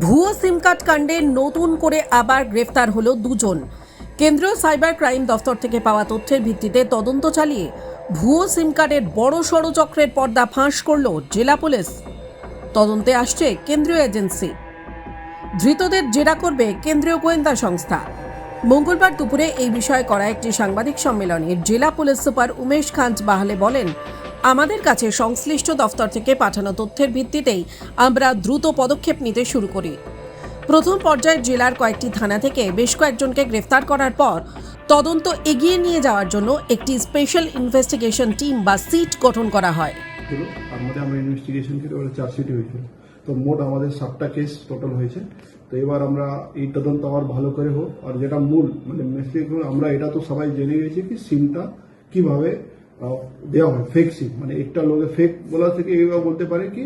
ভুয়ো সিম কার্ড কাণ্ডে নতুন করে আবার গ্রেফতার হলো দুজন। কেন্দ্রীয় সাইবার ক্রাইম দফতর থেকে পাওয়া তথ্যের ভিত্তিতে তদন্ত চালিয়ে ভুয়ো সিম কার্ডের বড় সড় চক্রের পর্দা ফাঁস করল জেলা পুলিশ। তদন্তে আসছে কেন্দ্রীয় এজেন্সি। ধৃতদের জেরা করবে কেন্দ্রীয় গোয়েন্দা সংস্থা। মঙ্গলবার দুপুরে এই বিষয়ে করা একটি সাংবাদিক সম্মেলনে জেলা পুলিশ সুপার উমেশ খাঞ্জ বাহালে বলেন, আমাদের কাছে সংশ্লিষ্ট দফতর থেকে পাঠানো তথ্যের ভিত্তিতেই আমরা দ্রুত পদক্ষেপ নিতে শুরু করি। প্রথম পর্যায়ে জেলার কয়েকটি থানা থেকে বেশ কয়েকজনকে গ্রেফতার করার পর তদন্ত এগিয়ে নিয়ে যাওয়ার জন্য একটি স্পেশাল ইনভেস্টিগেশন টিম বা সিট গঠন করা হয়। তার মধ্যে আমরা ইনভেস্টিগেশন করে ওরা চার্জশিট হয়েছিল। তো মোট আমাদের 7টা কেস টোটাল হয়েছে। তো এবার আমরা এই তদন্ত আবার ভালো করে হোক। আর যেটা মূল আমরা এটা তো সবাই জেনে গেছি কি সিমটা কিভাবে দেওয়া হয়, ফেক সিম। মানে একটা লোকের ফেক বলা থেকে এইভাবে বলতে পারে কি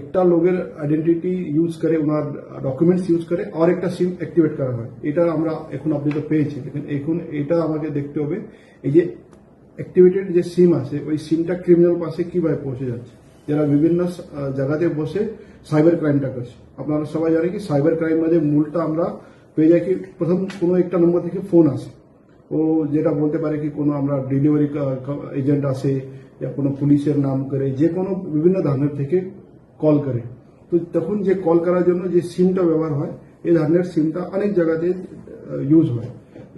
একটা লোকের আইডেন্টিটি ইউজ করে, ওনার ডকুমেন্টস ইউজ করে আর একটা সিম অ্যাক্টিভেট করা হয়। এটা আমরা এখন আপনি তো পেয়েছি, লেকিন এখন এটা আমাকে দেখতে হবে এই যে অ্যাক্টিভেটেড যে সিম আছে ওই সিমটা ক্রিমিনাল পাশে কিভাবে পৌঁছে যাচ্ছে, যারা বিভিন্ন জায়গাতে বসে সাইবার ক্রাইমটা করছে। আপনারা সবাই জানেন কি সাইবার ক্রাইম মাঝে মূলটা আমরা পেয়ে যাই কি প্রথম কোনো একটা নম্বর থেকে ফোন আসে, ও যেটা বলতে পারে কি কোনো আমরা ডেলিভারি এজেন্ট আসে या কোনো পুলিশের নাম করে যে কোনো বিভিন্ন ধরনের থেকে কল করে। তো তখন যে কল করার জন্য যে সিমটা ব্যবহার হয় এই ধরনের সিমটা অনেক জায়গাতে ইউজ হয়।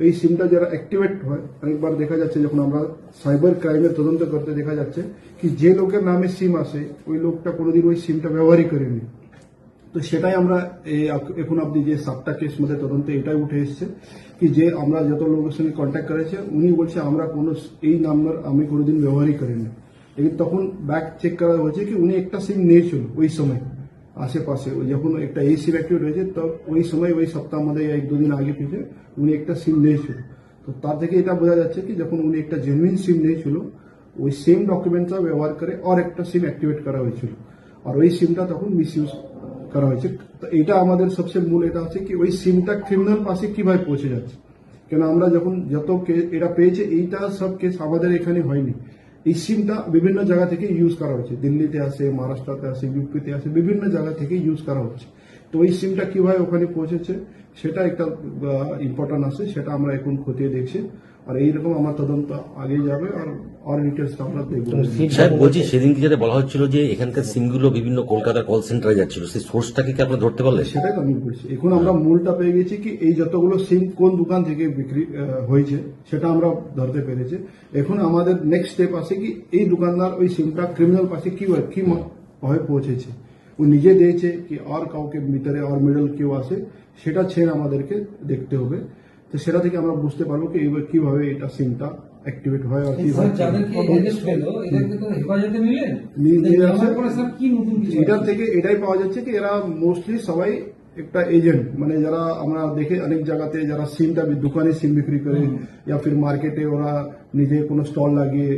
এই সিমটা যারা অ্যাক্টিভেট হয় অনেকবার দেখা যাচ্ছে যখন আমরা সাইবার ক্রাইমের তদন্ত করতে দেখা যাচ্ছে কি যে লোকের নামে সিম আসে ওই লোকটা কোনোদিন ওই সিমটা ব্যবহারই করেনি। তো সেটাই আমরা এখন অব্দি যে 7টা কেস মধ্যে তদন্তে এটাই উঠে এসছে কি যে আমরা যত লোকের সঙ্গে কন্ট্যাক্ট করেছে উনি বলছে আমরা কোনো এই নাম্বার আমি কোনোদিন ব্যবহারই করিনি। লেকিন তখন ব্যাক চেক করা হয়েছে কি উনি একটা সিম নিয়েছিল ওই সময় আশেপাশে, যখন একটা এই সিম অ্যাক্টিভেট হয়েছে তো ওই সময় ওই সপ্তাহ মধ্যে 1-2 দিন আগে পিছিয়ে উনি একটা সিম নিয়েছিল। তো তার থেকে এটা বোঝা যাচ্ছে কি যখন উনি একটা জেনুইন সিম নিয়েছিল ওই সেম ডকুমেন্টটা ব্যবহার করে আর একটা সিম অ্যাক্টিভেট করা হয়েছিল আর ওই সিমটা তখন মিস ইউজ করা হয়েছে। তো এটা আমাদের সবচেয়ে মূল এটা হচ্ছে কি ওই সিমটা ক্রিমিনাল পাশে কিভাবে পৌঁছে যাচ্ছে। কেন আমরা যখন যত এটা পেয়েছে এইটা সব কেস আমাদের এখানে হয়নি। এই সিমটা বিভিন্ন জায়গা থেকে ইউজ করা হচ্ছে, দিল্লিতে আছে, মহারাষ্ট্রতে আছে, ইউপিতে আছে, বিভিন্ন জায়গা থেকে ইউজ করা হচ্ছে। তো ওই সিমটা কিভাবে ওখানে পৌঁছেছে সেটা একটা ইম্পর্টেন্ট আছে, সেটা আমরা এখন খতিয়ে দেখছি। আর এইরকম আমার তদন্ত আগে যাবে আর ডিটেলস আমরা দেখবো। সাহেব বলছি সেদিনকে যেটা বলা হচ্ছিল যে এখানকার সিমগুলো বিভিন্ন কলকাতার কল সেন্টারে যাচ্ছিল, সেই সোর্সটাকে কি আপনারা ধরতে পারলেন? সেটাই তো আমি বলছি, এখন আমরা মূলটা পেয়ে গেছি কি এই যতগুলো সিম কোন দোকান থেকে বিক্রি হয়েছে সেটা আমরা ধরতে পেরেছি। এখন আমাদের নেক্সট স্টেপ আছে কি এই দোকানদার ওই সিমটা ক্রিমিনাল পাশে কিভাবে পৌঁছেছে, ও নিজে দিয়েছে কি আর কাউকে ভিতরে আর মিডল কেউ আছে, সেটা ছেড়ে আমাদেরকে দেখতে হবে। তো সেটা থেকে আমরা বুঝতে পারবো কি কিভাবে এটা সিমটা অ্যাক্টিভেট হয় আর কিভাবে এটার থেকে এটাই পাওয়া যাচ্ছে কি এরা মোস্টলি সবাই একটা এজেন্ট, মানে যারা আমরা দেখে অনেক জায়গাতে যারা সিমটা দোকানে সিম বিক্রি করে या फिर মার্কেটে ওরা নিজে কোনো স্টল লাগিয়ে,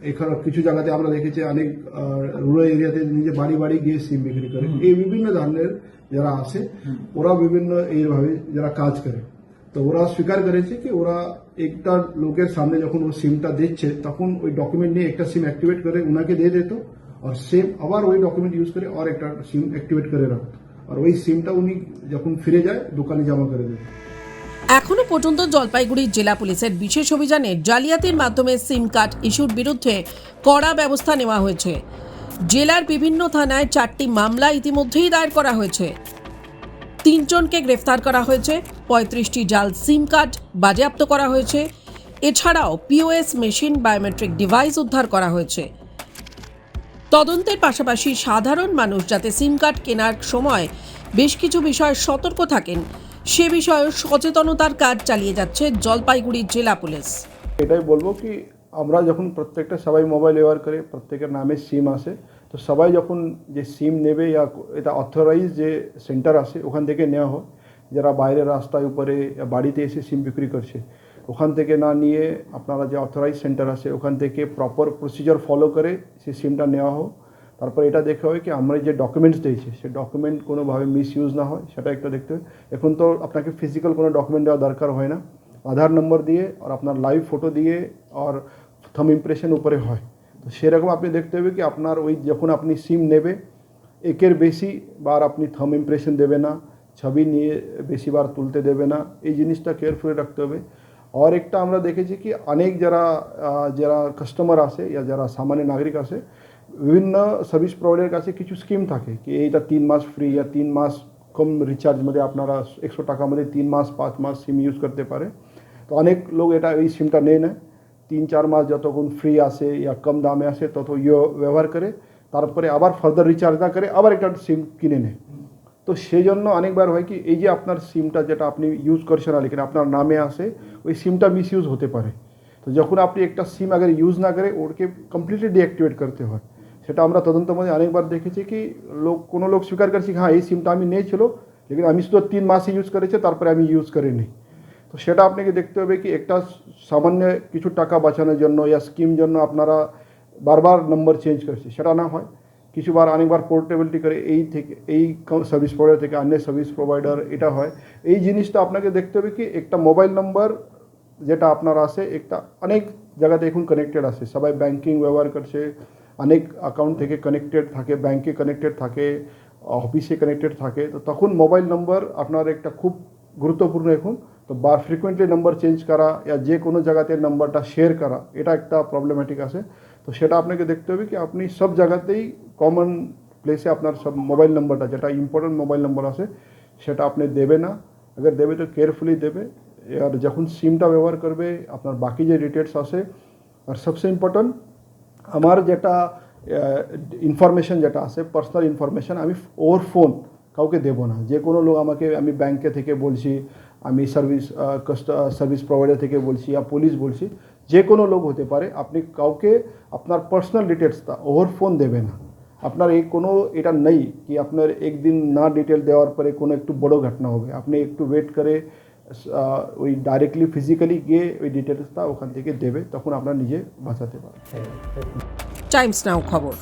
এখানে কিছু জায়গাতে আমরা দেখেছি অনেক রুরাল এরিয়াতে নিজে বাড়ি বাড়ি গিয়ে সিম বিক্রি করে। এই বিভিন্ন ধরনের যারা আসে ওরা বিভিন্ন এইভাবে যারা কাজ করে। তো ওরা স্বীকার করেছে কি ওরা একটা লোকের সামনে যখন ও সিমটা দিচ্ছে তখন ওই ডকুমেন্ট নিয়ে একটা সিম অ্যাক্টিভেট করে ওনাকে দিয়ে দিত আর সেম আবার ওই ডকুমেন্ট ইউজ করে আর একটা সিম অ্যাক্টিভেট করে রাখতো আর ওই সিমটা উনি যখন ফিরে যায় দোকানে জমা করে দেয়। এখনো পর্যন্ত জলপাইগুড়ি জেলা পুলিশের বিশেষ অভিযানে জালিয়াতির মাধ্যমে সিম কার্ড ইস্যুর বিরুদ্ধে কড়া ব্যবস্থা নেওয়া হয়েছে। জেলার বিভিন্ন থানায় 4টি মামলা ইতিমধ্যেই দায়ের করা হয়েছে। 3 জনকে গ্রেফতার করা হয়েছে, 35টি জাল সিম কার্ড বাজেয়াপ্ত করা হয়েছে। এছাড়াও পিওএস মেশিন, বায়োমেট্রিক ডিভাইস উদ্ধার করা হয়েছে। তদন্তের পাশাপাশি সাধারণ মানুষ যাতে সিম কার্ড কেনার সময় বেশ কিছু বিষয়ে সতর্ক থাকেন সে বিষয়ে সচেতনতার কাজ চালিয়ে যাচ্ছে জলপাইগুড়ি জেলা পুলিশ। এটাই বলবো কি আমরা যখন প্রত্যেকটা সবাই মোবাইল ব্যবহার করে প্রত্যেকের নামে সিম আসে, তো সবাই যখন যে সিম নেবে या এটা অথরাইজ যে সেন্টার আসে ওখান থেকে নেওয়া হয়। যারা বাইরের রাস্তায় উপরে বাড়িতে এসে সিম বিক্রি করছে ওখান থেকে না নিয়ে আপনারা যে অথরাইজ সেন্টার আছে ওখান থেকে প্রপার প্রসিজার ফলো করে সেই সিমটা নেওয়া হোক। তারপর এটা দেখা হয় কি আমরা যে ডকুমেন্টস দিয়েছি সেই ডকুমেন্ট কোনোভাবে মিস ইউজ না হয় সেটা একটা দেখতে হয়। এখন তো আপনাকে ফিজিক্যাল কোনো ডকুমেন্ট দেওয়া দরকার হয় না, আধার নম্বর দিয়ে আর আপনার লাইভ ফটো দিয়ে আর থাম ইমপ্রেশন উপরে হয়। তো সেরকম আপনি দেখতে হবে কি আপনার ওই যখন আপনি সিম নেবে একের বেশি বার আপনি থাম ইমপ্রেশন দেবে না, ছবি নিয়ে বেশি বার তুলতে দেবে না, এই জিনিসটা কেয়ারফুলি রাখতে হবে। আর একটা আমরা দেখেছি কি অনেক যারা কাস্টমার আসে या যারা সামান্য নাগরিক আসে, বিভিন্ন সার্ভিস প্রোভাইডারের কাছে কিছু স্কিম থাকে কি এইটা 3 মাস ফ্রি या 3 মাস কম রিচার্জमध्ये আপনারা 100 টাকাमध्ये 3 মাস 5 মাস সিম ইউজ করতে পারে। তো অনেক লোক এটা এই সিমটা নেয় না, 3-4 মাস যতক্ষণ ফ্রি আসে या কম দামে আসে তত ব্যবহার করে, তারপরে আবার ফার্দার রিচার্জ না করে আবার একটা সিম কিনে নেয়। তো সেই জন্য অনেকবার হয় কি এই যে আপনার সিমটা যেটা আপনি ইউজ করছেন না লেকিন আপনার নামে আসে, ওই সিমটা মিসইউজ হতে পারে। তো যখন আপনি একটা সিম আগে ইউজ না করে ওকে কমপ্লিটলি ডিঅ্যাক্টিভেট করতে হয়। সেটা আমরা তদন্তের মধ্যে অনেকবার দেখেছি কি কোনো লোক স্বীকার করছে হ্যাঁ এই সিমটা আমি নিয়েছিল লেকিন আমি শুধু 3 মাসই ইউজ করেছি, তারপরে আমি ইউজ করিনি। তো সেটা আপনাকে দেখতে হবে কি একটা সামান্য কিছু টাকা বাঁচানোর জন্য या স্কিম জন্য আপনারা বারবার নম্বর চেঞ্জ করছে, সেটা না হয়। কিছুবার অনেকবার পোর্টেবিলিটি করে এই সার্ভিস প্রোভাইডার থেকে অন্য সার্ভিস প্রোভাইডার এটা হয়। এই জিনিসটা আপনাকে দেখতে হবে কি একটা মোবাইল নম্বর যেটা আপনার আসে একটা অনেক জায়গাতে এখন কানেক্টেড আছে, সবাই ব্যাংকিং ব্যবহার করছে, অনেক অ্যাকাউন্ট থেকে কানেক্টেড থাকে, ব্যাংকে কানেক্টেড থাকে, অফিসে কানেক্টেড থাকে। তো তখন মোবাইল নম্বর আপনার একটা খুব গুরুত্বপূর্ণ এখন। তো ফ্রিকুয়েন্টলি নম্বর চেঞ্জ করা या যে কোনো জায়গাতে নম্বরটা শেয়ার করা এটা একটা প্রবলেমেটিক আছে। তো সেটা আপনাকে দেখতে হবে কি আপনি সব জায়গাতেই কমন প্লেসে আপনার সব মোবাইল নম্বরটা যেটা ইম্পর্টেন্ট মোবাইল নম্বর আছে সেটা আপনি দেবে না, अगर দেবে তো কেয়ারফুলি দেবে। আর যখন সিমটা ব্যবহার করবে আপনার বাকি যে ডিটেলস আছে, আর সবচেয়ে ইম্পর্টেন্ট আমার যেটা ইনফরমেশন যেটা আছে পার্সোনাল ইনফরমেশন আমি ওভার ফোন কাউকে দেবো না। যে কোনো লোক আমাকে আমি ব্যাংকে থেকে বলছি, আমি সার্ভিস প্রোভাইডার থেকে বলছি या পুলিশ বলছি, যে কোনো লোক হতে পারে, আপনি কাউকে আপনার পার্সোনাল ডিটেলসটা ওভার ফোন দেবে না। আপনার এই কোনো এটা নেই কি আপনার একদিন না ডিটেল দেওয়ার পরে কোনো একটু বড় ঘটনা হবে, আপনি একটু ওয়েট করে ওই ডাইরেক্টলি ফিজিক্যালি গিয়ে ওই ডিটেলসটা ওখান থেকে দেবে, তখন আপনার নিজে বাঁচাতে পারবে। টাইমস নাও খবর।